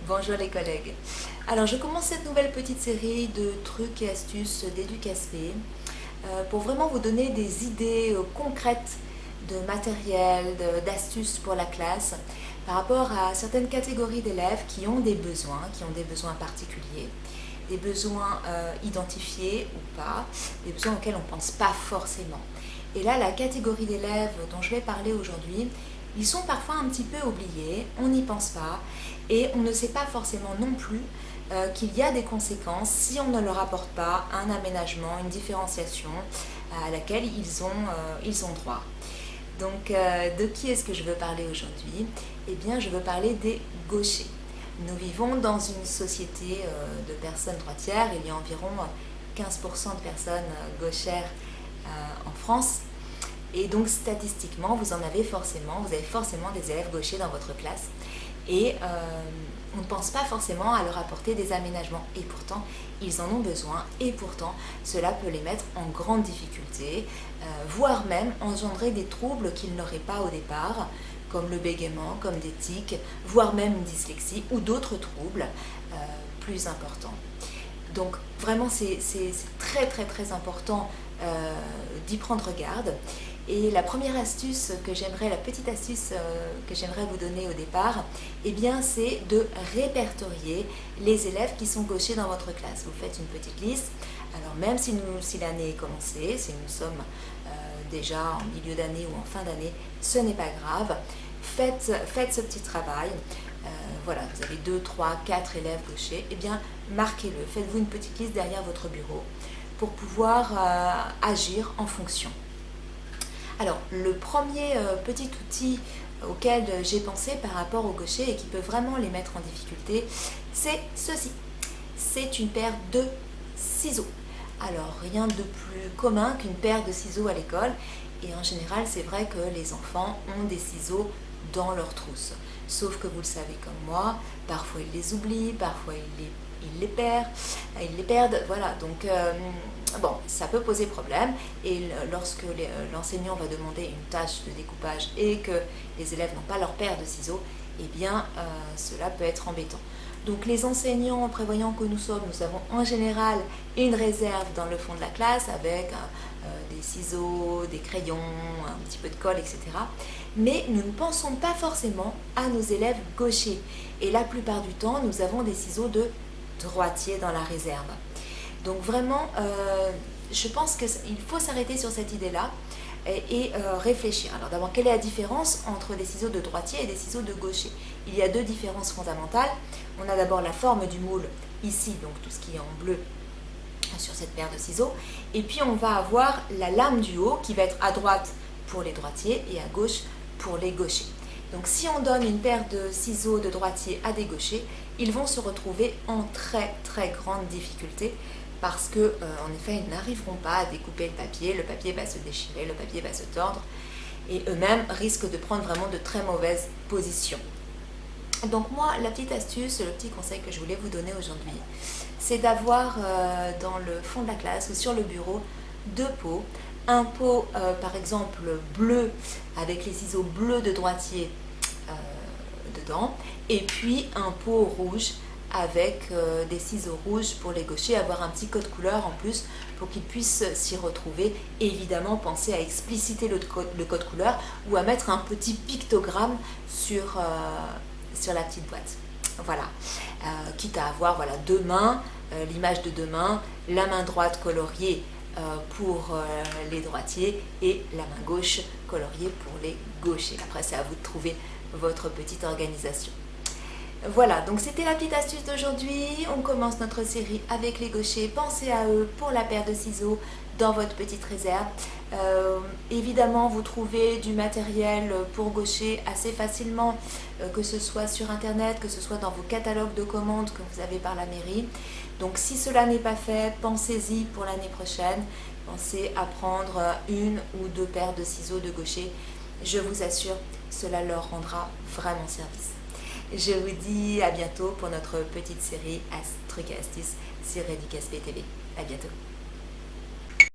Bonjour les collègues. Alors je commence cette nouvelle petite série de trucs et astuces d'EducASP pour vraiment vous donner des idées concrètes de matériel, d'astuces pour la classe par rapport à certaines catégories d'élèves qui ont des besoins particuliers, des besoins identifiés ou pas, des besoins auxquels on ne pense pas forcément. Et là, la catégorie d'élèves dont je vais parler aujourd'hui, ils sont parfois un petit peu oubliés, on n'y pense pas et on ne sait pas forcément non plus qu'il y a des conséquences si on ne leur apporte pas un aménagement, une différenciation à laquelle ils ont droit. Donc de qui est-ce que je veux parler aujourd'hui? Eh bien je veux parler des gauchers. Nous vivons dans une société de personnes droitières, il y a environ 15% de personnes gauchères en France. Et donc statistiquement, vous avez forcément des élèves gauchers dans votre classe. Et on ne pense pas forcément à leur apporter des aménagements. Et pourtant, ils en ont besoin. Et pourtant, cela peut les mettre en grande difficulté, voire même engendrer des troubles qu'ils n'auraient pas au départ, comme le bégaiement, comme des tics, voire même une dyslexie ou d'autres troubles plus importants. Donc vraiment, c'est très important d'y prendre garde. Et la première astuce la petite astuce que j'aimerais vous donner au départ, eh bien c'est de répertorier les élèves qui sont gauchers dans votre classe. Vous faites une petite liste. Alors même si l'année est commencée, si nous sommes déjà en milieu d'année ou en fin d'année, ce n'est pas grave. Faites ce petit travail. Voilà, vous avez 2, 3, 4 élèves gauchers, eh bien marquez-le. Faites-vous une petite liste derrière votre bureau pour pouvoir agir en fonction. Alors, le premier petit outil auquel j'ai pensé par rapport aux gauchers et qui peut vraiment les mettre en difficulté, c'est ceci. C'est une paire de ciseaux. Alors, rien de plus commun qu'une paire de ciseaux à l'école. Et en général, c'est vrai que les enfants ont des ciseaux dans leur trousse. Sauf que vous le savez comme moi, parfois ils les oublient, parfois ils les perdent, voilà, donc bon, ça peut poser problème et lorsque l'enseignant va demander une tâche de découpage et que les élèves n'ont pas leur paire de ciseaux, eh bien cela peut être embêtant. Donc les enseignants, prévoyant que nous avons en général une réserve dans le fond de la classe avec des ciseaux, des crayons, un petit peu de colle, etc. Mais nous ne pensons pas forcément à nos élèves gauchers. Et la plupart du temps, nous avons des ciseaux de droitier dans la réserve. Donc vraiment, je pense qu'il faut s'arrêter sur cette idée-là et réfléchir. Alors d'abord, quelle est la différence entre des ciseaux de droitier et des ciseaux de gaucher? Il y a deux différences fondamentales. On a d'abord la forme du moule, ici, donc tout ce qui est en bleu sur cette paire de ciseaux. Et puis on va avoir la lame du haut qui va être à droite pour les droitiers et à gauche pour les gauchers. Donc si on donne une paire de ciseaux de droitier à des gauchers, ils vont se retrouver en très grande difficulté parce que en effet ils n'arriveront pas à découper le papier va se déchirer, le papier va se tordre et eux-mêmes risquent de prendre vraiment de très mauvaises positions. Donc moi, la petite astuce, le petit conseil que je voulais vous donner aujourd'hui, c'est d'avoir dans le fond de la classe ou sur le bureau deux pots. Un pot par exemple bleu avec les ciseaux bleus de droitier dedans et puis un pot rouge avec des ciseaux rouges pour les gauchers, avoir un petit code couleur en plus pour qu'ils puissent s'y retrouver. Et évidemment, pensez à expliciter le code couleur ou à mettre un petit pictogramme sur la petite boîte. Voilà, quitte à avoir voilà, deux mains, l'image de deux mains, la main droite coloriée pour les droitiers et la main gauche coloriée pour les gauchers. Après, c'est à vous de trouver votre petite organisation. Voilà, donc c'était la petite astuce d'aujourd'hui. On commence notre série avec les gauchers. Pensez à eux pour la paire de ciseaux dans votre petite réserve. Évidemment, vous trouvez du matériel pour gauchers assez facilement, que ce soit sur internet, que ce soit dans vos catalogues de commandes que vous avez par la mairie. Donc si cela n'est pas fait, pensez-y pour l'année prochaine. Pensez à prendre une ou deux paires de ciseaux de gauchers. Je vous assure, cela leur rendra vraiment service. Je vous dis à bientôt pour notre petite série Trucs et astuces sur EducASP TV. À bientôt.